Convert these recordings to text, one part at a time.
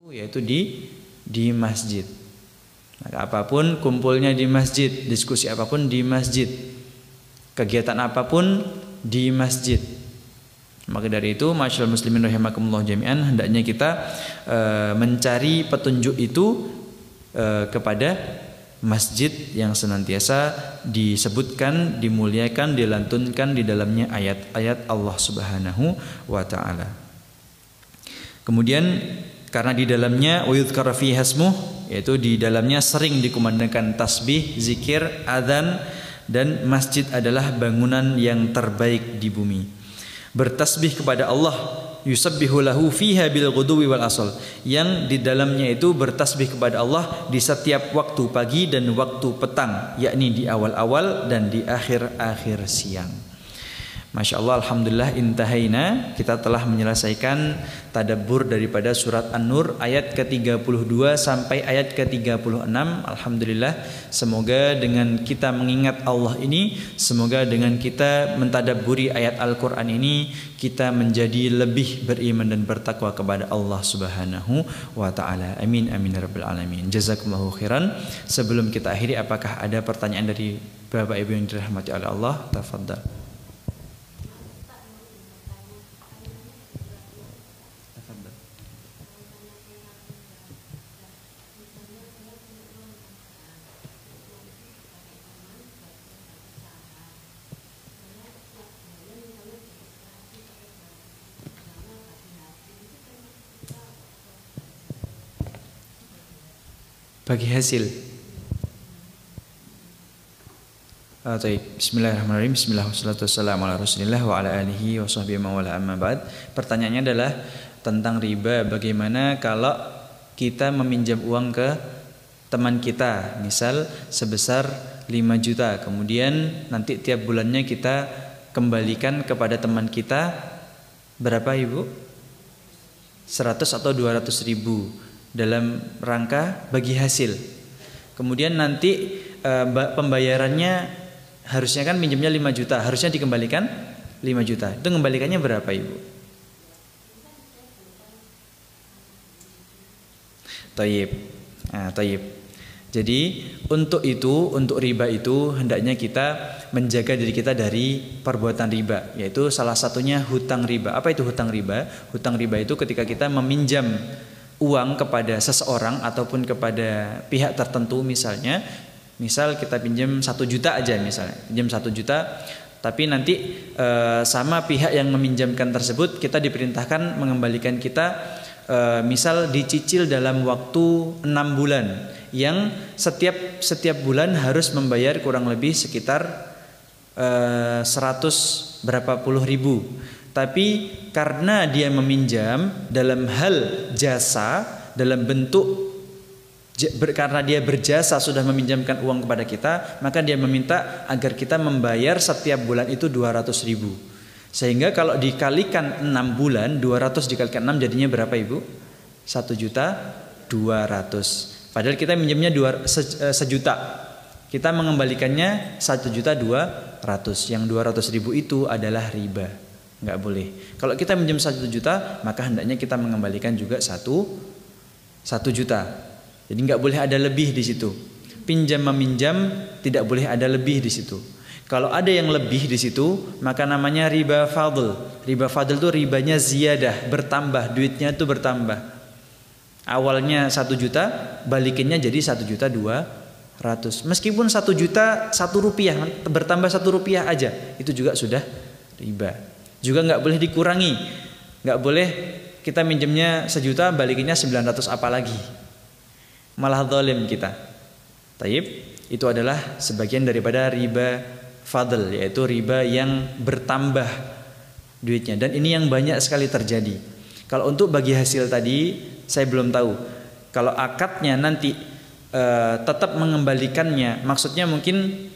yaitu di masjid. Maka apapun kumpulnya di masjid, diskusi apapun di masjid, kegiatan apapun di masjid. Maka dari itu, masyaallah muslimin rahimakumullah jami'an, hendaknya kita mencari petunjuk itu kepada masjid yang senantiasa disebutkan, dimuliakan, dilantunkan di dalamnya ayat-ayat Allah Subhanahu wa taala. Kemudian karena di dalamnya wayudhkara fiha ismuh, yaitu di dalamnya sering dikumandangkan tasbih, zikir, adzan, dan masjid adalah bangunan yang terbaik di bumi. Bertasbih kepada Allah, yusabbihu lahu fiha bil ghuduwi wal asal, yang di dalamnya itu bertasbih kepada Allah di setiap waktu pagi dan waktu petang, yakni di awal-awal dan di akhir-akhir siang. Masya Allah, alhamdulillah, intahaina, kita telah menyelesaikan tadabbur daripada surat An-Nur ayat ke-32 sampai ayat ke-36. Alhamdulillah, semoga dengan kita mengingat Allah ini, semoga dengan kita mentadabburi ayat Al-Quran ini, kita menjadi lebih beriman dan bertakwa kepada Allah Subhanahu wa ta'ala. Amin amin ya rabbal alamin. Jazakumullahu khairan. Sebelum kita akhiri, apakah ada pertanyaan dari Bapak Ibu yang dirahmati oleh Allah? Tafadhal. Bagi hasil. Bismillahirrahmanirrahim. Bismillah wassalatu wassalamu ala Rasulillah wa ala alihi wa sahbihi wa ala amma ba'd. Pertanyaannya adalah tentang riba. Bagaimana kalau kita meminjam uang ke teman kita, misal sebesar 5 juta, kemudian nanti tiap bulannya kita kembalikan kepada teman kita berapa Ibu? 100 atau 200 ribu dalam rangka bagi hasil. Kemudian nanti pembayarannya harusnya kan minjemnya 5 juta, harusnya dikembalikan 5 juta. Itu kembalikannya berapa Ibu? Tayyib. Tayyib. Jadi untuk riba itu hendaknya kita menjaga diri kita dari perbuatan riba, yaitu salah satunya hutang riba. Apa itu hutang riba? Hutang riba itu ketika kita meminjam uang kepada seseorang ataupun kepada pihak tertentu, misal kita pinjam 1 juta aja, misalnya pinjam 1 juta, tapi nanti sama pihak yang meminjamkan tersebut kita diperintahkan mengembalikan kita misal dicicil dalam waktu 6 bulan, yang setiap bulan harus membayar kurang lebih sekitar 100 berapa puluh ribu. Tapi karena dia meminjam dalam hal jasa, dalam bentuk karena dia berjasa sudah meminjamkan uang kepada kita, maka dia meminta agar kita membayar setiap bulan itu 200 ribu. Sehingga kalau dikalikan 6 bulan, 200 dikalikan 6 jadinya berapa Ibu? 1.200.000. Padahal kita minjamnya sejuta, kita mengembalikannya 1.200.000. Yang 200 ribu itu adalah riba. Nggak boleh. Kalau kita minjam 1 juta, maka hendaknya kita mengembalikan juga 1 juta. Jadi nggak boleh ada lebih di situ. Pinjam meminjam tidak boleh ada lebih di situ. Kalau ada yang lebih di situ, maka namanya riba fadl. Riba fadl itu ribanya ziyadah, bertambah, duitnya itu bertambah. Awalnya 1 juta, balikinnya jadi 1.200.000. Meskipun 1 juta 1 rupiah, bertambah 1 rupiah aja, itu juga sudah riba. Juga nggak boleh dikurangi, nggak boleh kita minjemnya 1 juta, balikinnya 900 apalagi, malah zalim kita. Taib, itu adalah sebagian daripada riba fadl, yaitu riba yang bertambah duitnya, dan ini yang banyak sekali terjadi. Kalau untuk bagi hasil tadi, saya belum tahu. Kalau akadnya nanti tetap mengembalikannya, maksudnya mungkin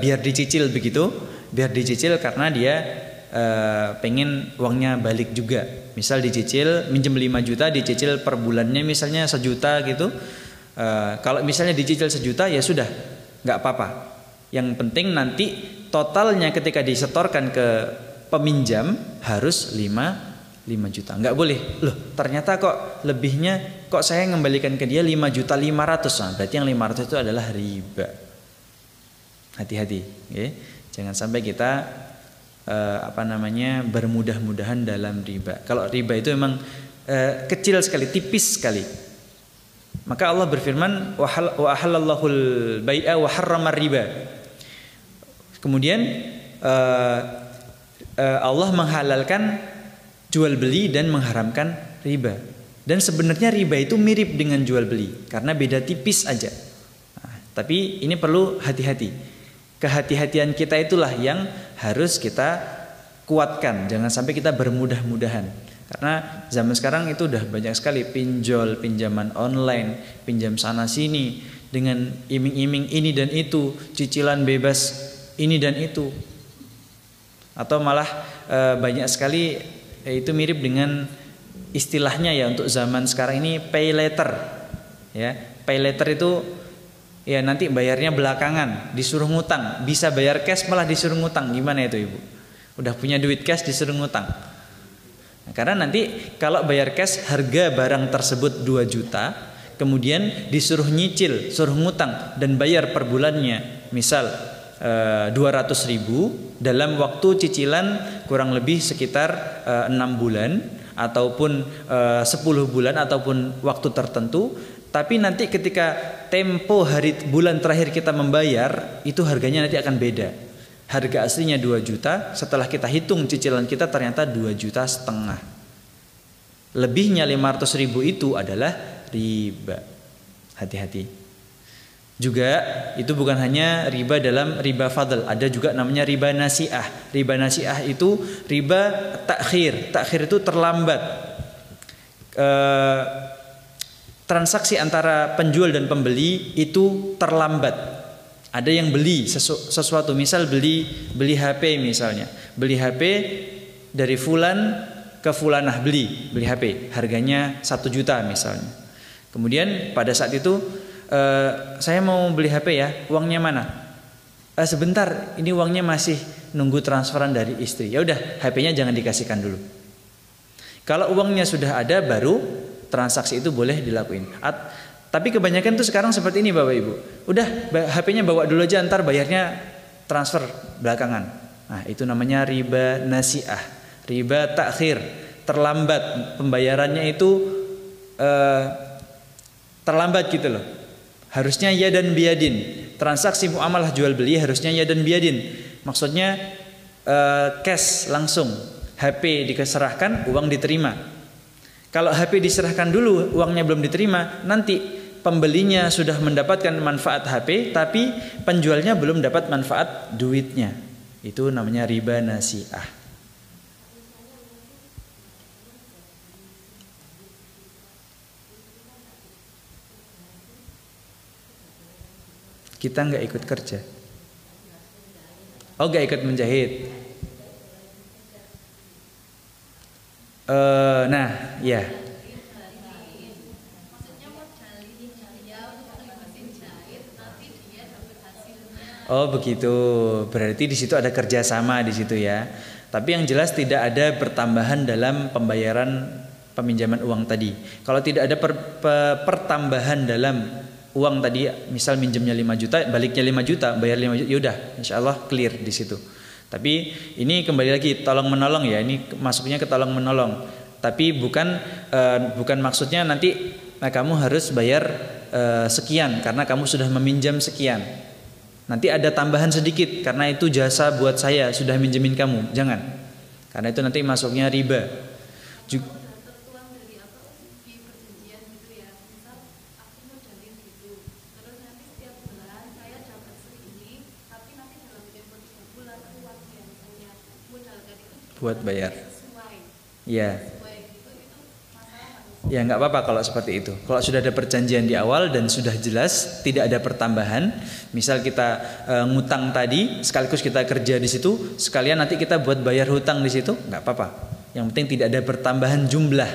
biar dicicil begitu, biar dicicil karena dia pengen uangnya balik juga. Misal dicicil, minjem 5 juta, dicicil per bulannya misalnya 1 juta gitu. Kalau misalnya dicicil 1 juta ya sudah, nggak apa-apa. Yang penting nanti totalnya ketika disetorkan ke peminjam harus 5 5 juta. Nggak boleh. Loh, ternyata kok lebihnya kok saya ngembalikan ke dia 5.500.000. Nah, berarti yang 500 itu adalah riba. Hati-hati, okay? Jangan sampai kita bermudah-mudahan dalam riba. Kalau riba itu memang kecil sekali, tipis sekali. Maka Allah berfirman, wa ahallallahul bai'a wa harramar riba. Kemudian Allah menghalalkan jual beli dan mengharamkan riba. Dan sebenarnya riba itu mirip dengan jual beli karena beda tipis aja. Nah, tapi ini perlu hati-hati. Kehati-hatian kita itulah yang harus kita kuatkan. Jangan sampai kita bermudah-mudahan. Karena zaman sekarang itu udah banyak sekali pinjol, pinjaman online, pinjam sana sini dengan iming-iming ini dan itu, cicilan bebas ini dan itu. Atau malah banyak sekali itu mirip dengan istilahnya ya untuk zaman sekarang ini pay later. Ya, pay later itu ya nanti bayarnya belakangan, disuruh ngutang, bisa bayar cash malah disuruh ngutang. Gimana itu Ibu? Udah punya duit cash disuruh ngutang. Nah, karena nanti kalau bayar cash harga barang tersebut 2 juta, kemudian disuruh nyicil, suruh ngutang dan bayar per bulannya. Misal 200.000 dalam waktu cicilan kurang lebih sekitar 6 bulan ataupun 10 bulan ataupun waktu tertentu. Tapi nanti ketika tempo hari bulan terakhir kita membayar, itu harganya nanti akan beda. Harga aslinya 2 juta, setelah kita hitung cicilan kita ternyata 2,5 juta. Lebihnya 500.000 itu adalah riba. Hati-hati. Juga itu bukan hanya riba dalam riba fadl, ada juga namanya riba nasi'ah. Riba nasi'ah itu riba takhir. Takhir itu terlambat. Transaksi antara penjual dan pembeli itu terlambat. Ada yang beli sesuatu, misal beli HP misalnya. Beli HP dari fulan ke fulanah, beli HP, harganya 1 juta misalnya. Kemudian pada saat itu saya mau beli HP ya, uangnya mana? Sebentar, ini uangnya masih nunggu transferan dari istri. Ya udah, HP-nya jangan dikasihkan dulu. Kalau uangnya sudah ada, baru transaksi itu boleh dilakuin. Tapi kebanyakan tuh sekarang seperti ini Bapak Ibu. Udah, HP-nya bawa dulu aja, ntar bayarnya transfer belakangan. Nah, itu namanya riba nasi'ah, riba takhir, terlambat pembayarannya itu terlambat gitu loh. Harusnya ya dan biadin. Transaksi muamalah jual beli harusnya ya dan biadin. Maksudnya cash langsung. HP diserahkan, uang diterima. Kalau HP diserahkan dulu, uangnya belum diterima, nanti pembelinya sudah mendapatkan manfaat HP, tapi penjualnya belum dapat manfaat duitnya. Itu namanya riba nasi'ah. Kita nggak ikut kerja. Oh, nggak ikut menjahit. Nah, ya. Oh begitu. Berarti di situ ada kerjasama di situ ya. Tapi yang jelas tidak ada pertambahan dalam pembayaran peminjaman uang tadi. Kalau tidak ada pertambahan dalam uang tadi, misal minjemnya 5 juta, baliknya 5 juta, bayar 5 juta, yaudah, insya Allah clear di situ. Tapi ini kembali lagi tolong menolong ya, ini masuknya ke tolong menolong. Tapi bukan maksudnya nanti kamu harus bayar sekian karena kamu sudah meminjam sekian. Nanti ada tambahan sedikit karena itu jasa buat saya sudah minjemin kamu, jangan. Karena itu nanti masuknya riba. Buat bayar. Ya. Ya nggak apa-apa kalau seperti itu. Kalau sudah ada perjanjian di awal dan sudah jelas tidak ada pertambahan, misal kita ngutang tadi, sekaligus kita kerja di situ, sekalian nanti kita buat bayar hutang di situ, nggak apa-apa. Yang penting tidak ada pertambahan jumlah.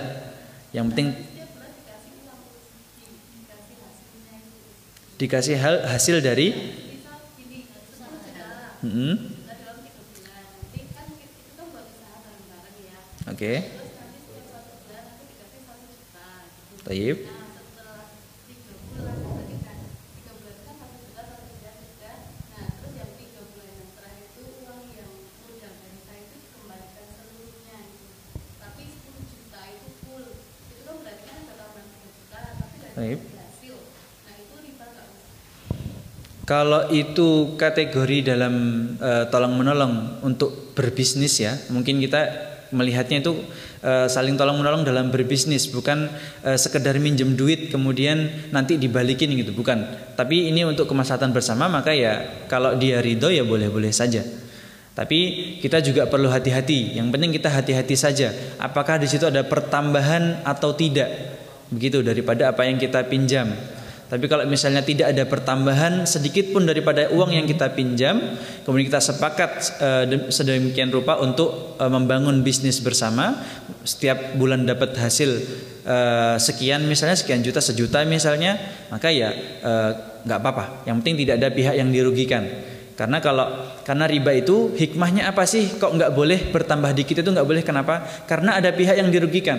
Yang penting dikasih hasil dari. Oke. Taib. Taib. Kalau itu kategori dalam tolong menolong untuk berbisnis ya, mungkin kita melihatnya itu saling tolong menolong dalam berbisnis, bukan sekedar minjem duit kemudian nanti dibalikin gitu, bukan. Tapi ini untuk kemaslahatan bersama, maka ya kalau dia ridho ya boleh-boleh saja. Tapi kita juga perlu hati-hati. Yang penting kita hati-hati saja. Apakah di situ ada pertambahan atau tidak, begitu daripada apa yang kita pinjam. Tapi kalau misalnya tidak ada pertambahan sedikit pun daripada uang yang kita pinjam, kemudian kita sepakat sedemikian rupa untuk membangun bisnis bersama, setiap bulan dapat hasil sekian, misalnya sekian juta, sejuta misalnya, maka ya nggak apa-apa. Yang penting tidak ada pihak yang dirugikan. Karena riba itu hikmahnya apa sih? Kok nggak boleh bertambah dikit itu nggak boleh? Kenapa? Karena ada pihak yang dirugikan.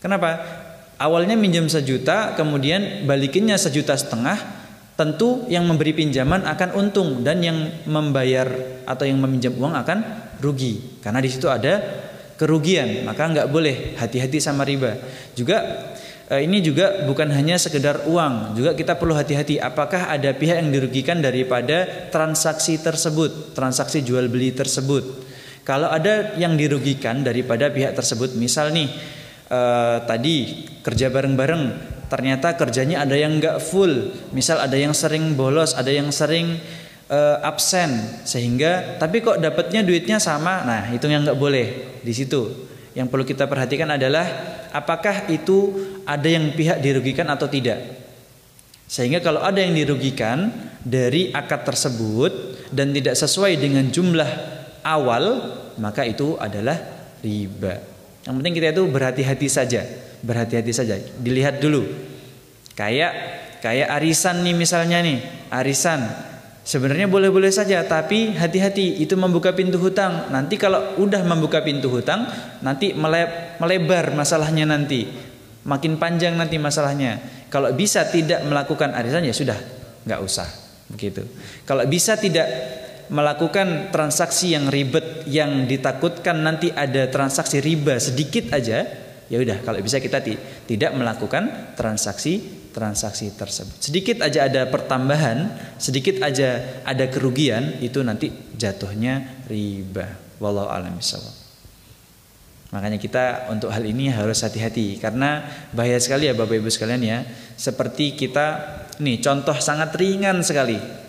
Kenapa? Awalnya minjem 1 juta, kemudian balikinnya 1,5 juta. Tentu yang memberi pinjaman akan untung dan yang membayar atau yang meminjam uang akan rugi. Karena di situ ada kerugian, maka nggak boleh. Hati-hati sama riba. Juga ini juga bukan hanya sekedar uang, juga kita perlu hati-hati. Apakah ada pihak yang dirugikan daripada transaksi tersebut, transaksi jual beli tersebut? Kalau ada yang dirugikan daripada pihak tersebut, misal nih tadi kerja bareng-bareng, ternyata kerjanya ada yang nggak full, misal ada yang sering bolos, ada yang sering absen, sehingga tapi kok dapatnya duitnya sama. Nah, itu yang nggak boleh. Di situ yang perlu kita perhatikan adalah apakah itu ada yang pihak dirugikan atau tidak. Sehingga kalau ada yang dirugikan dari akad tersebut dan tidak sesuai dengan jumlah awal, maka itu adalah riba. Yang penting kita itu berhati-hati saja, dilihat dulu. Kayak arisan nih misalnya nih, arisan. Sebenarnya boleh-boleh saja, tapi hati-hati itu membuka pintu hutang. Nanti kalau udah membuka pintu hutang, nanti melebar masalahnya nanti. Makin panjang nanti masalahnya. Kalau bisa tidak melakukan arisan ya sudah, nggak usah begitu. Kalau bisa tidak melakukan transaksi yang ribet, yang ditakutkan nanti ada transaksi riba sedikit aja, ya udah, kalau bisa kita tidak melakukan transaksi tersebut. Sedikit aja ada pertambahan, sedikit aja ada kerugian, itu nanti jatuhnya riba. Wallahu a'lam bishawab. Makanya kita untuk hal ini harus hati-hati, karena bahaya sekali ya Bapak Ibu sekalian ya. Seperti kita nih, contoh sangat ringan sekali.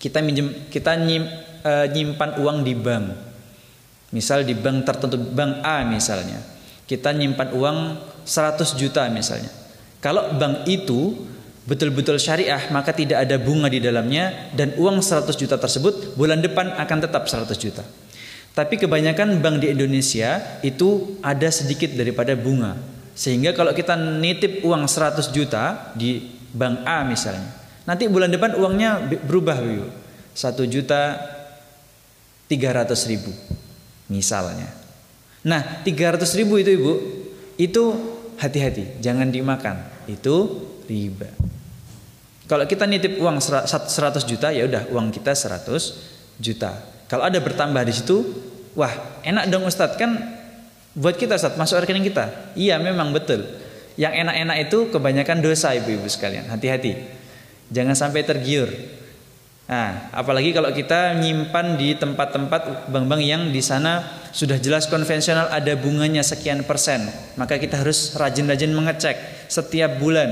Kita nyimpan uang di bank. Misal di bank tertentu, bank A misalnya. Kita nyimpan uang 100 juta misalnya. Kalau bank itu betul-betul syariah, maka tidak ada bunga di dalamnya, dan uang 100 juta tersebut bulan depan akan tetap 100 juta. Tapi kebanyakan bank di Indonesia itu ada sedikit daripada bunga. Sehingga kalau kita nitip uang 100 juta di bank A misalnya, nanti bulan depan uangnya berubah, 1.300.000 misalnya. Nah, 300.000 itu Ibu, itu hati-hati, jangan dimakan. Itu riba. Kalau kita nitip uang 100 juta, ya udah uang kita 100 juta. Kalau ada bertambah di situ, wah, enak dong Ustadz, kan buat kita Ustadz, masuk rekening kita. Iya, memang betul. Yang enak-enak itu kebanyakan dosa Ibu-ibu sekalian. Hati-hati. Jangan sampai tergiur. Nah, apalagi kalau kita nyimpan di tempat-tempat bank-bank yang di sana sudah jelas konvensional ada bunganya sekian persen, maka kita harus rajin-rajin mengecek setiap bulan.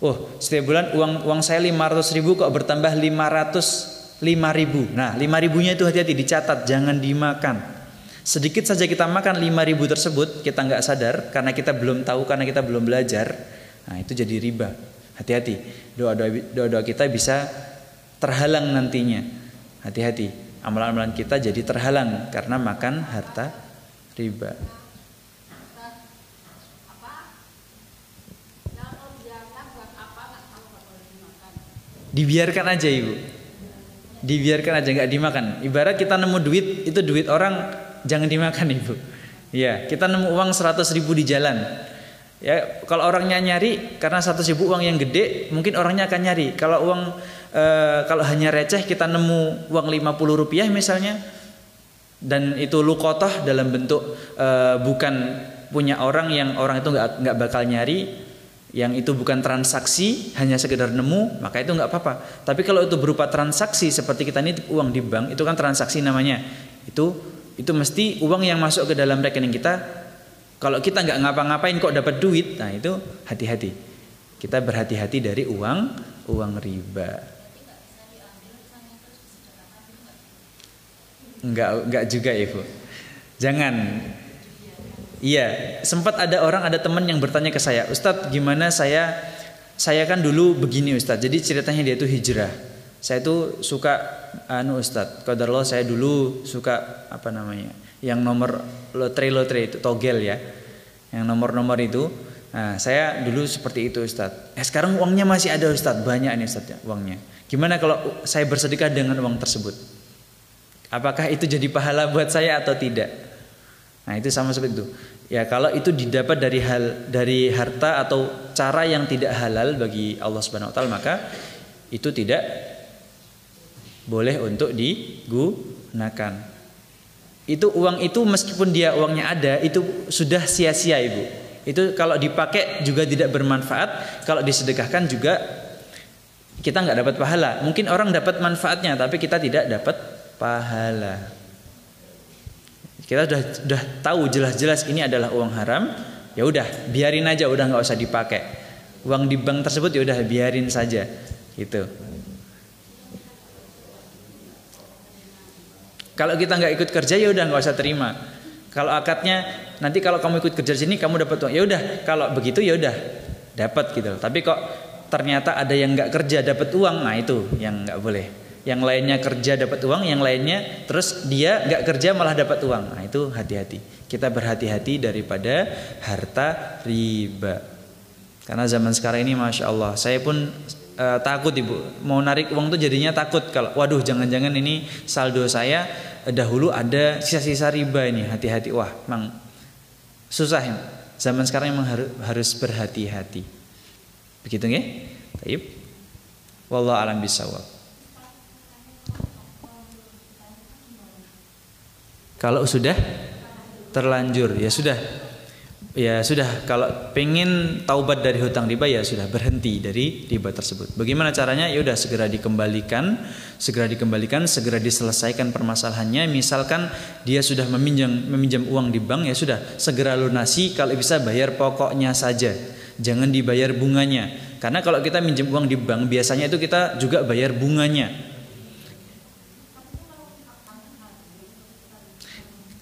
Oh, setiap bulan uang saya 500.000 kok bertambah 505.000. Nah, 5.000-nya itu hati-hati dicatat, jangan dimakan. Sedikit saja kita makan 5.000 tersebut, kita nggak sadar karena kita belum tahu, karena kita belum belajar. Nah, itu jadi riba. Hati-hati, doa-doa kita bisa terhalang nantinya. Hati-hati, amalan-amalan kita jadi terhalang karena makan harta riba. Dibiarkan aja Ibu, dibiarkan aja, nggak dimakan. Ibarat kita nemu duit, itu duit orang, jangan dimakan Ibu. Ya, kita nemu uang 100.000 di jalan. Ya, kalau orangnya nyari karena satu sibuk uang yang gede, mungkin orangnya akan nyari. Kalau kalau hanya receh, kita nemu uang 50 rupiah misalnya, dan itu luqatah dalam bentuk bukan punya orang, yang orang itu nggak bakal nyari, yang itu bukan transaksi, hanya sekedar nemu, maka itu nggak apa-apa. Tapi kalau itu berupa transaksi seperti kita nitip uang di bank, itu kan transaksi namanya. Itu mesti uang yang masuk ke dalam rekening kita. Kalau kita nggak ngapa-ngapain kok dapat duit, nah itu hati-hati. Kita berhati-hati dari uang riba. Enggak juga, Ibu. Jangan. Iya, sempat ada teman yang bertanya ke saya, Ustadz, gimana saya kan dulu begini Ustadz. Jadi ceritanya dia itu hijrah. Saya itu suka Ustadz, qadarullah, saya dulu suka yang nomor lotre itu togel ya. Yang nomor itu. Nah, saya dulu seperti itu Ustadz. Sekarang uangnya masih ada Ustadz, banyak nih Ustadz ya, uangnya. Gimana kalau saya bersedekah dengan uang tersebut? Apakah itu jadi pahala buat saya atau tidak? Nah, itu sama seperti itu. Ya, kalau itu didapat dari harta atau cara yang tidak halal bagi Allah Subhanahu wa taala, maka itu tidak boleh untuk digunakan. Uang itu meskipun dia uangnya ada, itu sudah sia-sia, Ibu. Itu kalau dipakai juga tidak bermanfaat, kalau disedekahkan juga kita nggak dapat pahala. Mungkin orang dapat manfaatnya, tapi kita tidak dapat pahala. Kita sudah tahu jelas-jelas ini adalah uang haram, ya udah biarin aja, udah nggak usah dipakai. Uang di bank tersebut ya udah biarin saja, gitu. Kalau kita nggak ikut kerja ya udah nggak usah terima. Kalau akadnya nanti kalau kamu ikut kerja di sini kamu dapat uang, ya udah kalau begitu ya udah dapat gitu. Tapi kok ternyata ada yang nggak kerja dapat uang, nah itu yang nggak boleh. Yang lainnya kerja dapat uang, yang lainnya terus dia nggak kerja malah dapat uang. Nah itu hati-hati. Kita berhati-hati daripada harta riba. Karena zaman sekarang ini masya Allah, saya pun takut Ibu. Mau narik uang tuh jadinya takut. Kalau waduh jangan-jangan ini saldo saya dahulu ada sisa-sisa riba ini. Hati-hati. Wah, memang susah ya. Zaman sekarang memang harus berhati-hati. Begitu nggih? Baik. Wallahu a'lam bishawab. Kalau sudah terlanjur ya sudah kalau pengen taubat dari hutang riba ya sudah berhenti dari riba tersebut. Bagaimana caranya? Ya udah segera dikembalikan, segera diselesaikan permasalahannya. Misalkan dia sudah meminjam uang di bank, ya sudah segera lunasi, kalau bisa bayar pokoknya saja. Jangan dibayar bunganya. Karena kalau kita minjem uang di bank biasanya itu kita juga bayar bunganya.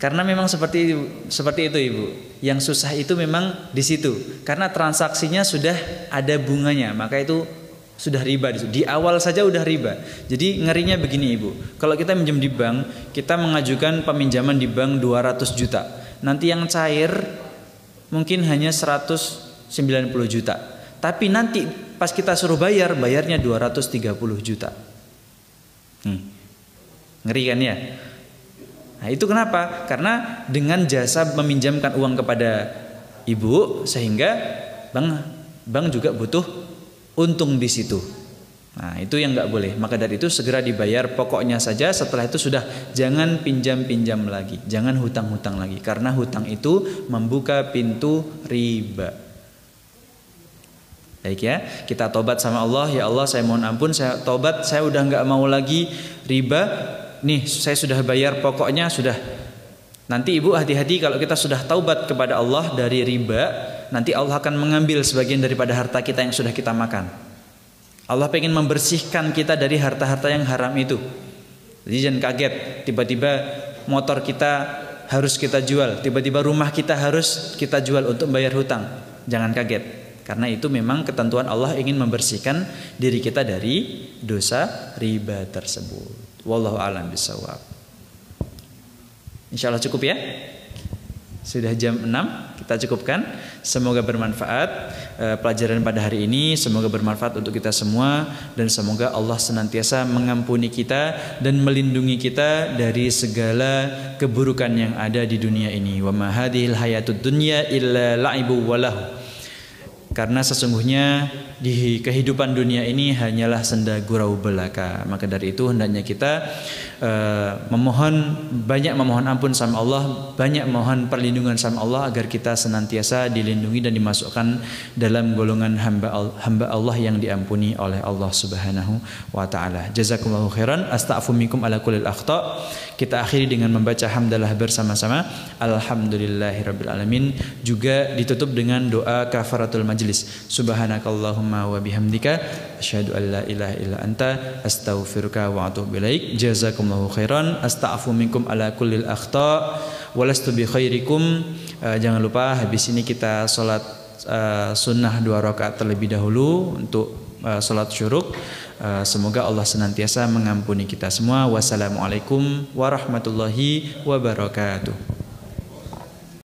Karena memang seperti itu Ibu. Yang susah itu memang di situ. Karena transaksinya sudah ada bunganya, maka itu sudah riba. Di awal saja udah riba. Jadi ngerinya begini Ibu. Kalau kita minjem di bank, kita mengajukan peminjaman di bank 200 juta. Nanti yang cair mungkin hanya 190 juta. Tapi nanti pas kita suruh bayarnya 230 juta. Ngeri kan ya? Nah itu kenapa? Karena dengan jasa meminjamkan uang kepada Ibu, sehingga bank juga butuh untung di situ. Nah itu yang nggak boleh. Maka dari itu segera dibayar pokoknya saja. Setelah itu sudah jangan pinjam lagi, jangan hutang lagi. Karena hutang itu membuka pintu riba. Baik ya, kita tobat sama Allah. Ya Allah, saya mohon ampun, saya tobat, saya udah nggak mau lagi riba. Nih saya sudah bayar pokoknya sudah. Nanti Ibu hati-hati kalau kita sudah taubat kepada Allah dari riba, nanti Allah akan mengambil sebagian daripada harta kita yang sudah kita makan. Allah pengen membersihkan kita dari harta-harta yang haram itu. Jadi jangan kaget tiba-tiba motor kita harus kita jual, tiba-tiba rumah kita harus kita jual untuk bayar hutang. Jangan kaget, karena itu memang ketentuan Allah ingin membersihkan diri kita dari dosa riba tersebut. Wallahu a'lam bishawab. Insyaallah cukup ya. Sudah jam 6, kita cukupkan. Semoga bermanfaat pelajaran pada hari ini, semoga bermanfaat untuk kita semua, dan semoga Allah senantiasa mengampuni kita dan melindungi kita dari segala keburukan yang ada di dunia ini. Wa ma hadhil hayatud dunya illa la'ibu wa lahu. Karena sesungguhnya di kehidupan dunia ini hanyalah senda gurau belaka. Maka dari itu hendaknya kita banyak memohon ampun sama Allah, banyak mohon perlindungan sama Allah agar kita senantiasa dilindungi dan dimasukkan dalam golongan hamba Allah yang diampuni oleh Allah Subhanahu wa taala. Jazakumullahu khairan. Astaghfiru minkum ala kullil akhta. Kita akhiri dengan membaca hamdalah bersama-sama. Alhamdulillahirabbil alamin. Juga ditutup dengan doa kafaratul majlis. Subhanakallahumma wa bihamdika asyhadu an la ilaha illa anta astaghfiruka wa atubu ilaik. Jazakumullahu khairan. Astaghfiru minkum ala kullil akhta. Walastu bi khairikum. Jangan lupa habis ini kita salat sunnah 2 rakaat terlebih dahulu untuk salat syuruk. Semoga Allah senantiasa mengampuni kita semua. Wassalamualaikum warahmatullahi wabarakatuh.